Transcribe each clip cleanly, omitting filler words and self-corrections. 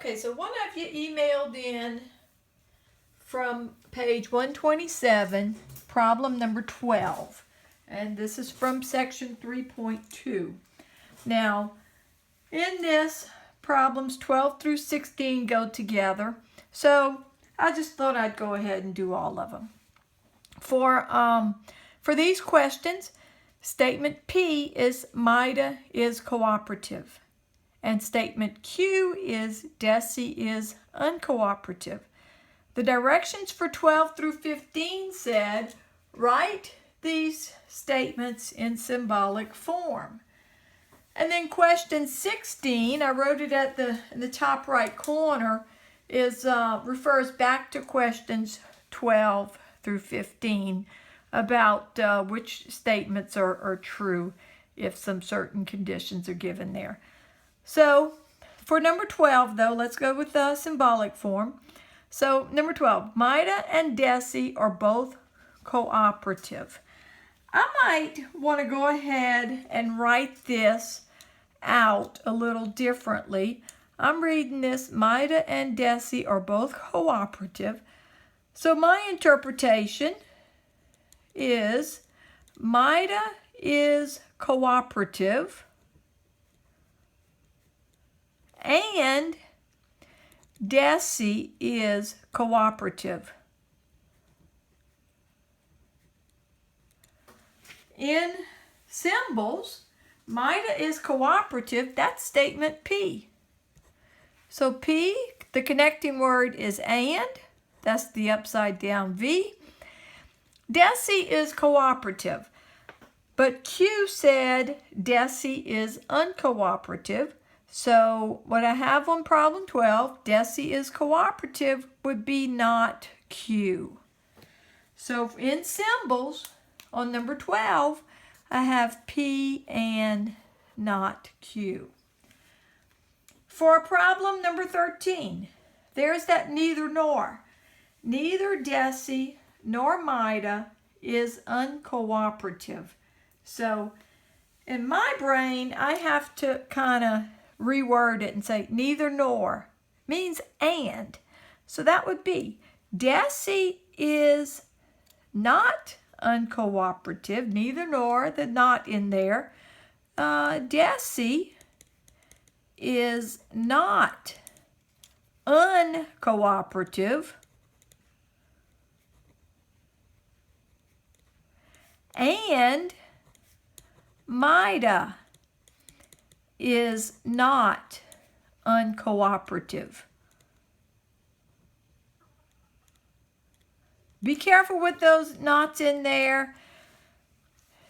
Okay, so one of you emailed in from page 127, problem number 12. And this is from section 3.2. Now, in this, problems 12 through 16 go together. So I just thought I'd go ahead and do all of them. For these questions, statement P is MIDA is cooperative. And statement Q is DESI is uncooperative. The directions for 12 through 15 said, write these statements in symbolic form. And then question 16, I wrote it at in the top right corner, refers back to questions 12 through 15 about which statements are true if some certain conditions are given there. So for number 12, though, let's go with the symbolic form. So number 12, MIDA and DESI are both cooperative. I might want to go ahead and write this out a little differently. I'm reading this, MIDA and DESI are both cooperative. So my interpretation is MIDA is cooperative and DESI is cooperative. In symbols, MIDA is cooperative. That's statement P. So P, the connecting word is and. That's the upside down V. DESI is cooperative. But Q said DESI is uncooperative. So what I have on problem 12, DESI is cooperative, would be not Q. So in symbols, on number 12, I have P and not Q. For problem number 13, there's that neither nor. Neither DESI nor MIDA is uncooperative. So in my brain, I have to kind of reword it and say neither nor means and. So that would be DESI is not uncooperative, neither nor, the not in there. DESI is not uncooperative, and MIDA is not uncooperative. Be careful with those nots in there.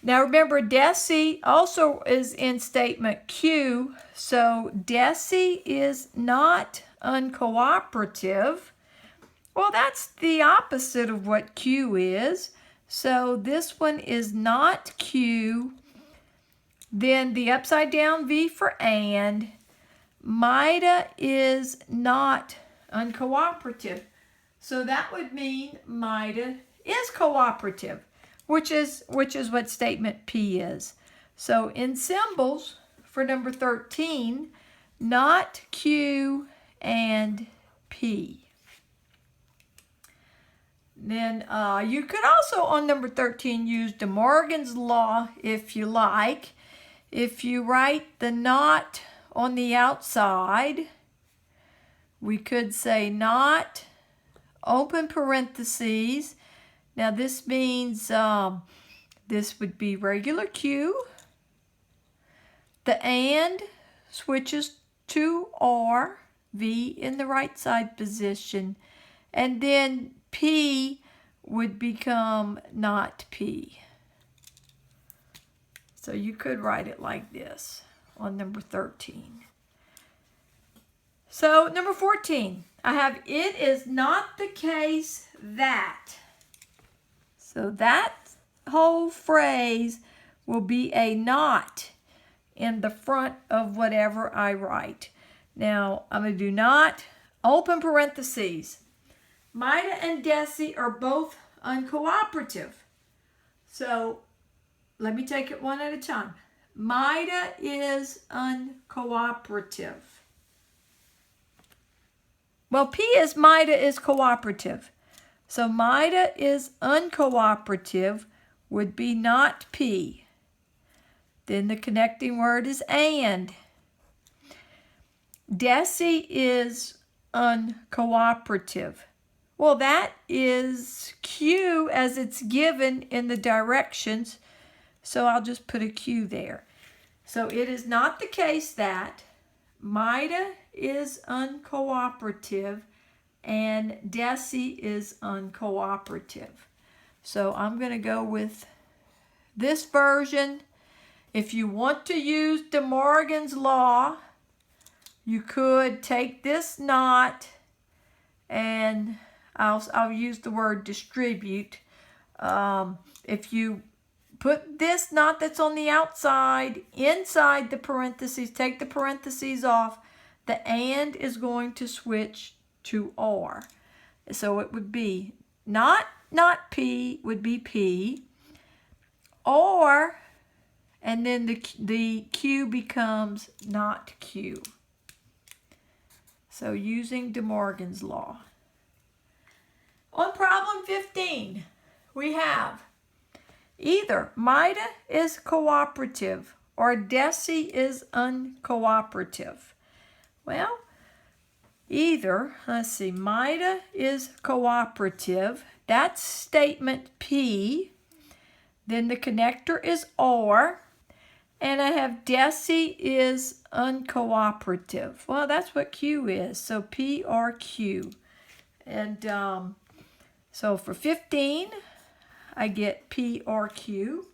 Now remember, DESI also is in statement Q, so DESI is not uncooperative. Well, that's the opposite of what Q is. So this one is not Q. Then the upside down V for and. MIDA is not uncooperative. So that would mean MIDA is cooperative, which is what statement P is. So in symbols for number 13, not Q and P. Then you could also on number 13 use De Morgan's law if you like. If you write the not on the outside, we could say not, open parentheses. Now this means this would be regular Q. The and switches to R, V in the right side position, and then P would become not P. So you could write it like this on number 13. So number 14, I have it is not the case that. So that whole phrase will be a not in the front of whatever I write. Now I'm going to do not, open parentheses. MIDA and DESI are both uncooperative. So let me take it one at a time. MIDA is uncooperative. Well, MIDA is cooperative. So MIDA is uncooperative would be not P. Then the connecting word is and. DESI is uncooperative. Well, that is Q as it's given in the directions, so I'll just put a Q there. So it is not the case that MIDA is uncooperative and DESI is uncooperative. So I'm going to go with this version. If you want to use De Morgan's law, you could take this knot and I'll use the word distribute. If you put this knot that's on the outside inside the parentheses, take the parentheses off, the and is going to switch to or. So it would be not P would be P, or, and then the Q becomes not Q. So using De Morgan's law. On problem 15, we have either MIDA is cooperative or DESI is uncooperative. Well, either, let's see, MIDA is cooperative. That's statement P. Then the connector is or. And I have DESI is uncooperative. Well, that's what Q is. So P or Q. And so for 15, I get P or Q.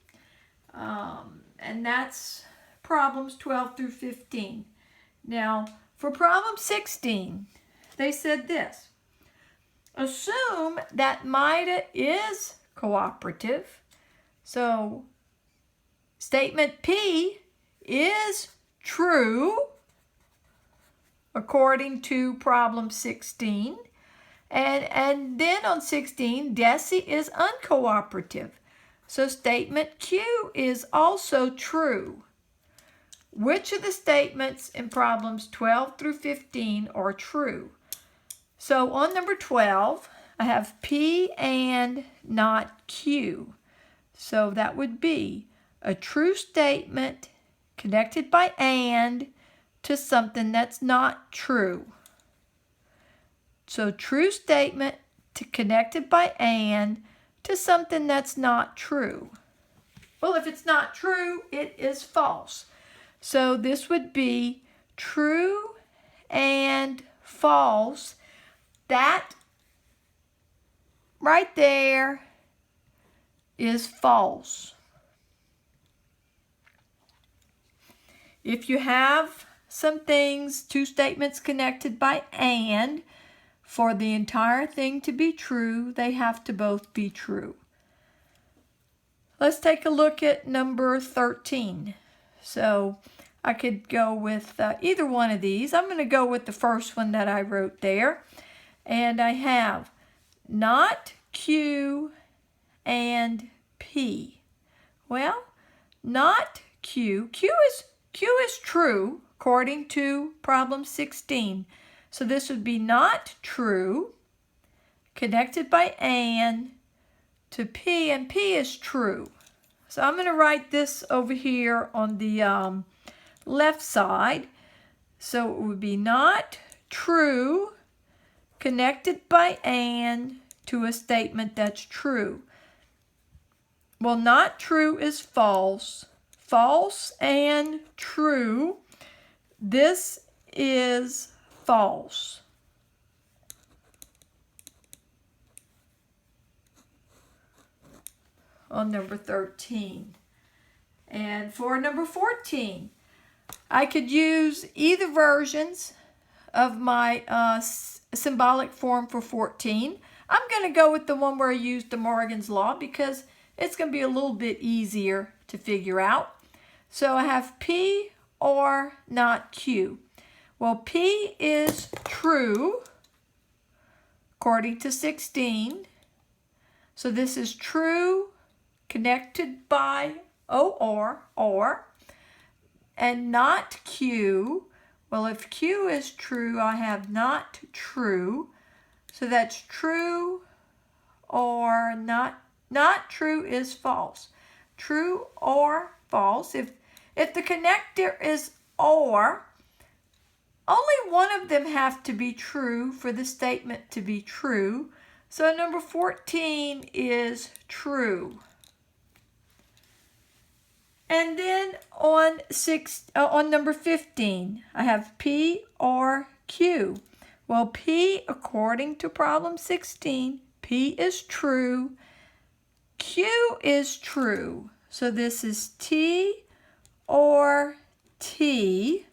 And that's problems 12 through 15. Now, for problem 16, they said this. Assume that MIDA is cooperative. So statement P is true according to problem 16. And then on 16, DESI is uncooperative. So statement Q is also true. Which of the statements in problems 12 through 15 are true? So on number 12, I have P and not Q. So that would be a true statement connected by and to something that's not true. So true statement connected by and to something that's not true. Well, if it's not true, it is false. So this would be true and false. That right there is false. If you have some things, two statements connected by and, for the entire thing to be true, they have to both be true. Let's take a look at number 13. So I could go with either one of these. I'm going to go with the first one that I wrote there. And I have not Q and P. Well, not Q. Q is true according to problem 16. So this would be not true, connected by and to P, and P is true. So I'm going to write this over here on the left side. So it would be not true, connected by and to a statement that's true. Well, not true is false. False and true. This is false. On number 13. And for number 14, I could use either versions of my symbolic form for 14. I'm going to go with the one where I used De Morgan's law because it's going to be a little bit easier to figure out. So I have P or not Q. Well, P is true according to 16. So this is true connected by or, and not Q. Well, if Q is true, I have not true. So that's true or not. Not true is false. True or false. If the connector is or, only one of them have to be true for the statement to be true. So number 14 is true. And then on number 15, I have P or Q. Well, P, according to problem 16, P is true. Q is true. So this is T or T,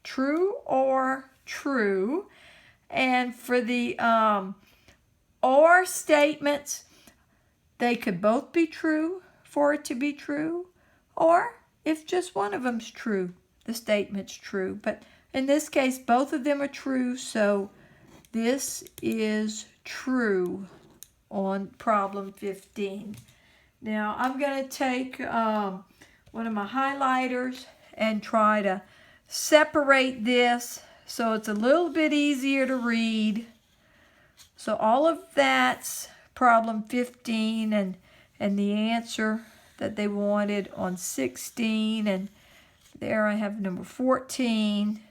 true or true. And for the or statements, they could both be true for it to be true. Or if just one of them's true, the statement's true. But in this case, both of them are true, so this is true on problem 15. Now I'm going to take one of my highlighters and try to separate this so it's a little bit easier to read. So all of that's problem 15 and the answer that they wanted on 16, and there I have number 14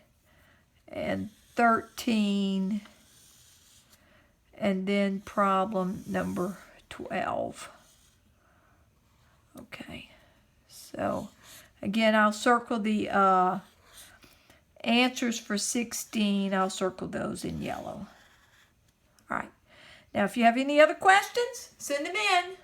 and 13, and then problem number 12. Okay, so again, I'll circle the answers for 16. I'll circle those in yellow. All right, now if you have any other questions, send them in.